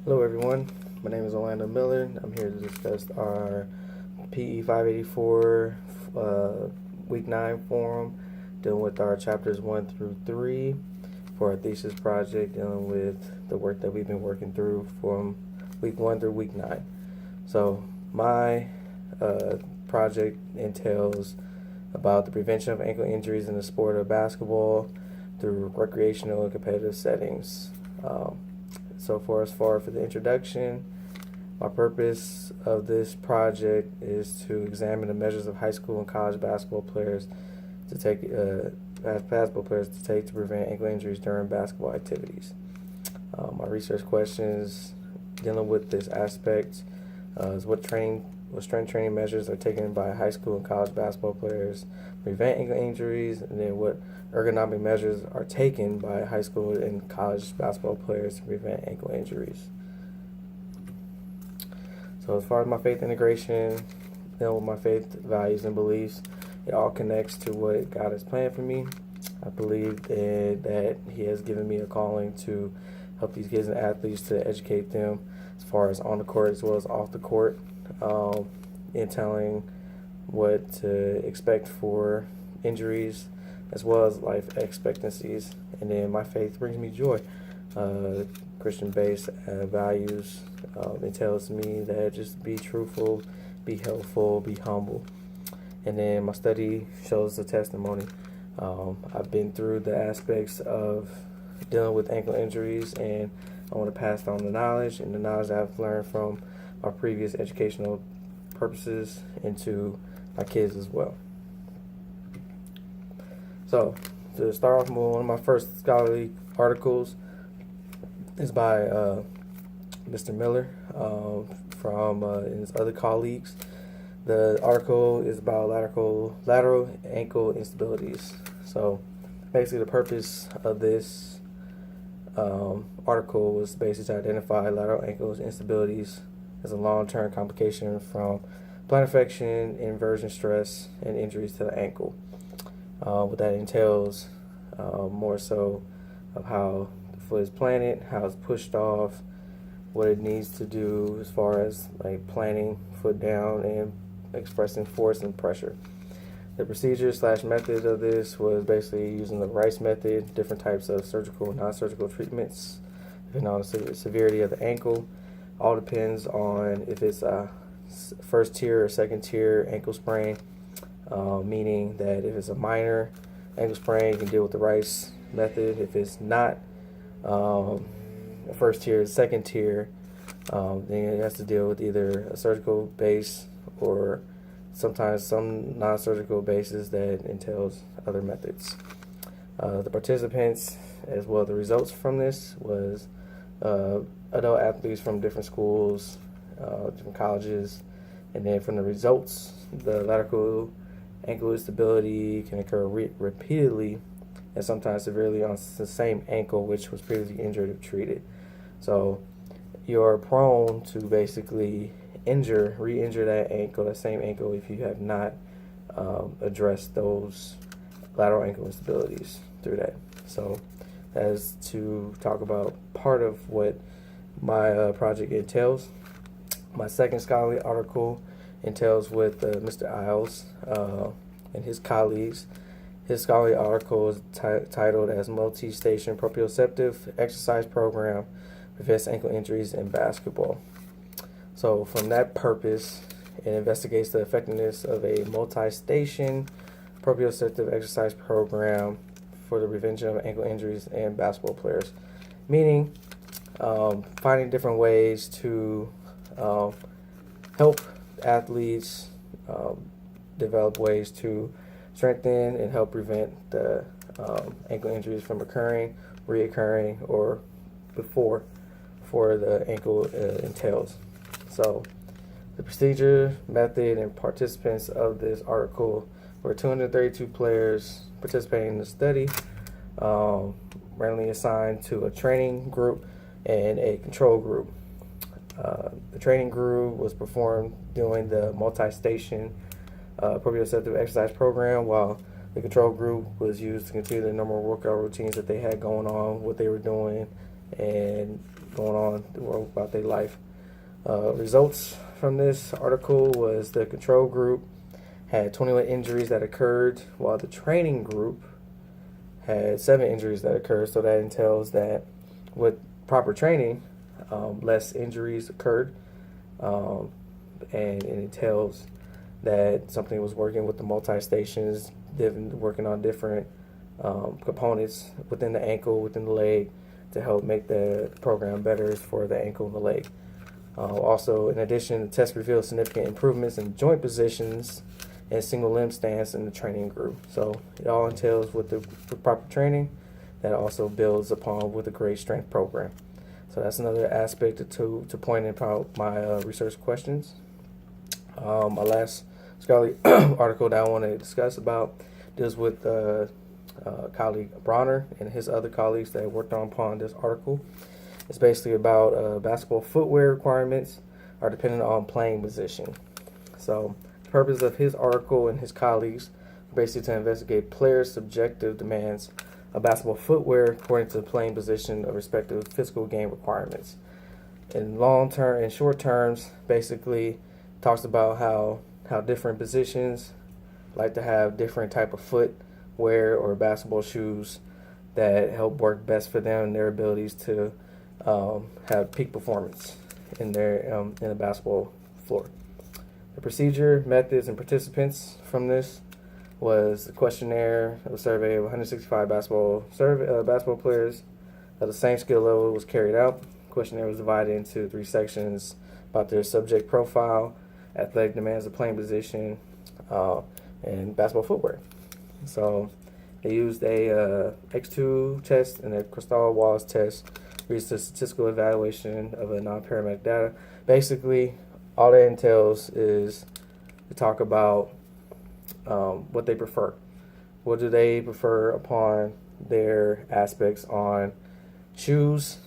Hello everyone, my name is Orlando Miller. I'm here to discuss our PE 584 Week 9 forum, dealing with our chapters 1 through 3 for our thesis project, dealing with the work that we've been working through from Week 1 through Week 9. So my project entails about the prevention of ankle injuries in the sport of basketball through recreational and competitive settings. So for the introduction, my purpose of this project is to examine the measures of high school and college basketball players to take to prevent ankle injuries during basketball activities. My research questions dealing with this aspect is what strength training measures are taken by high school and college basketball players to prevent ankle injuries, and then what ergonomic measures are taken by high school and college basketball players to prevent ankle injuries. So as far as my faith integration, dealing with my faith values and beliefs, it all connects to what God has planned for me. I believe that He has given me a calling to help these kids and athletes, to educate them as far as on the court as well as off the court, in telling what to expect for injuries as well as life expectancies. And then my faith brings me joy. Christian-based values entails me that just be truthful, be helpful, be humble. And then my study shows the testimony. I've been through the aspects of dealing with ankle injuries, and I want to pass on the knowledge and the knowledge that I've learned from my previous educational purposes into my kids as well. So, to start off, one of my first scholarly articles is by Mr. Miller from and his other colleagues. The article is about lateral ankle instabilities. So, basically, the purpose of this article was basically to identify lateral ankle instabilities as a long-term complication from plantar infection, inversion stress, and injuries to the ankle. What that entails, more so of how the foot is planted, how it's pushed off, what it needs to do as far as like planting foot down and expressing force and pressure. The procedure / method of this was basically using the Rice method, different types of surgical and non-surgical treatments, depending on the severity of the ankle. All depends on if it's a first tier or second tier ankle sprain. Meaning that if it's a minor ankle sprain, you can deal with the Rice method. If it's not a first tier, second tier, then it has to deal with either a surgical base or sometimes some non-surgical bases that entails other methods. The participants, as well the results from this, was adult athletes from different schools, different colleges, and then from the results, the lateral ankle instability can occur repeatedly and sometimes severely on the same ankle which was previously injured or treated. So you're prone to basically re-injure that same ankle, if you have not addressed those lateral ankle instabilities through that. So that is to talk about part of what my project entails. My second scholarly article entails with Mr. Isles and his colleagues. His scholarly article is titled as Multi-Station Proprioceptive Exercise Program Prevents Ankle Injuries in Basketball. So from that purpose, it investigates the effectiveness of a multi-station proprioceptive exercise program for the prevention of ankle injuries in basketball players. Meaning, finding different ways to help athletes develop ways to strengthen and help prevent the ankle injuries from reoccurring, or before the ankle entails. So the procedure, method, and participants of this article were 232 players participating in the study, randomly assigned to a training group and a control group. The training group was performed doing the multi-station proprioceptive exercise program, while the control group was used to continue the normal workout routines that they had going on, what they were doing, and going on about their life. Results from this article was the control group had 21 injuries that occurred, while the training group had 7 injuries that occurred. So that entails that with proper training, less injuries occurred, and it entails that something was working with the multi-stations, working on different components within the ankle, within the leg, to help make the program better for the ankle and the leg. Also, in addition, the test revealed significant improvements in joint positions and single limb stance in the training group. So it all entails with the proper training that also builds upon with a great strength program. So that's another aspect to point about my research questions. My last scholarly article that I want to discuss about deals with colleague Bronner and his other colleagues that worked upon this article. It's basically about basketball footwear requirements are dependent on playing position. So the purpose of his article and his colleagues are basically to investigate players' subjective demands of basketball footwear according to the playing position of respective physical game requirements. In long term and short terms, basically talks about how different positions like to have different type of footwear or basketball shoes that help work best for them and their abilities to have peak performance in the basketball floor. The procedure, methods, and participants from this was a questionnaire, a survey of 165 basketball players of the same skill level was carried out. The questionnaire was divided into 3 sections about their subject profile, athletic demands of playing position, and basketball footwear. So they used a X2 test and a Crystal Wallace test, used a statistical evaluation of a non-parametric data. Basically, all that entails is to talk about what they prefer. What do they prefer upon their aspects on shoes,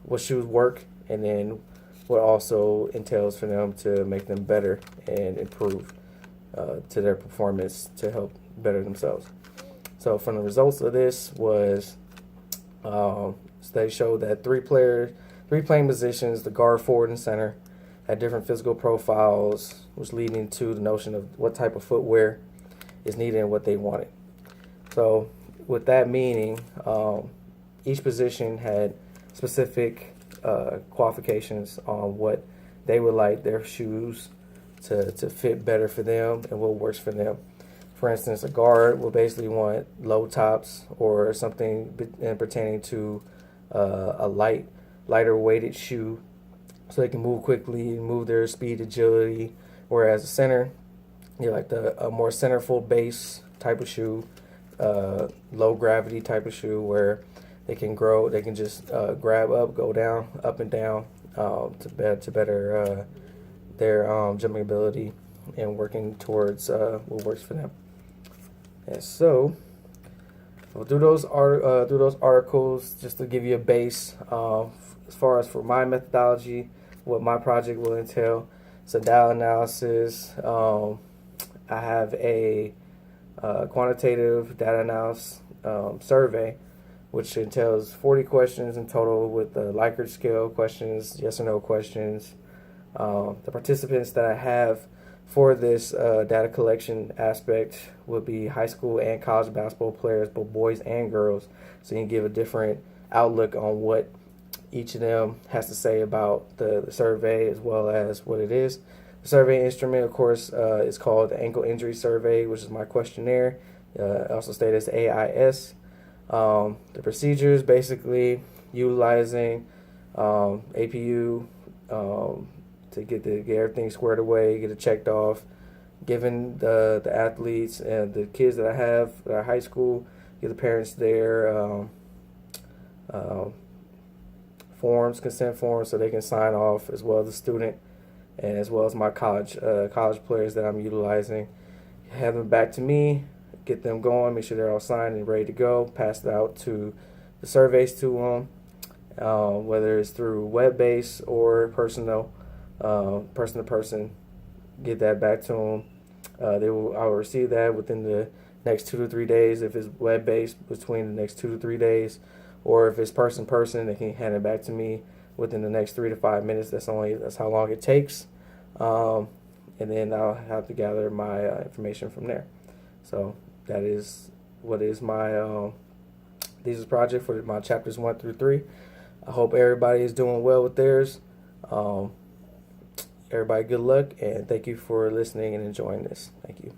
what shoes work, and then what also entails for them to make them better and improve to their performance to help better themselves. So from the results of this was they showed that three playing positions, the guard, forward, and center, had different physical profiles, which leading to the notion of what type of footwear is needed and what they wanted. So with that meaning, each position had specific qualifications on what they would like their shoes to fit better for them and what works for them. For instance, a guard will basically want low tops or something pertaining to a lighter weighted shoe so they can move quickly, move their speed, agility. Whereas a center, you like a more centerfold base type of shoe, low gravity type of shoe where they can just grab up, go down, up and down to better their jumping ability and working towards what works for them. And so we'll do those articles just to give you a base as far as for my methodology, what my project will entail. So data analysis. I have a quantitative data analysis survey, which entails 40 questions in total with the Likert scale questions, yes or no questions. The participants that I have for this data collection aspect would be high school and college basketball players, both boys and girls, so you can give a different outlook on what each of them has to say about the survey as well as what it is. The survey instrument, of course, is called the Ankle Injury Survey, which is my questionnaire. Also stated as AIS. The procedures, basically utilizing APU to get everything squared away, get it checked off, giving the athletes and the kids that I have that are high school, give the parents their forms, consent forms, so they can sign off, as well as the student and as well as my college players that I'm utilizing. Have them back to me, get them going, make sure they're all signed and ready to go, pass it out to the surveys to them, whether it's through web-based or person to person, get that back to them. I will receive that within the next 2 to 3 days. If it's web-based, between the next 2 to 3 days, or if it's person, they can hand it back to me within the next 3 to 5 minutes. That's how long it takes. And then I'll have to gather my information from there. So that is what is my thesis project for my chapters 1 through 3. I hope everybody is doing well with theirs. Everybody, good luck, and thank you for listening and enjoying this. Thank you.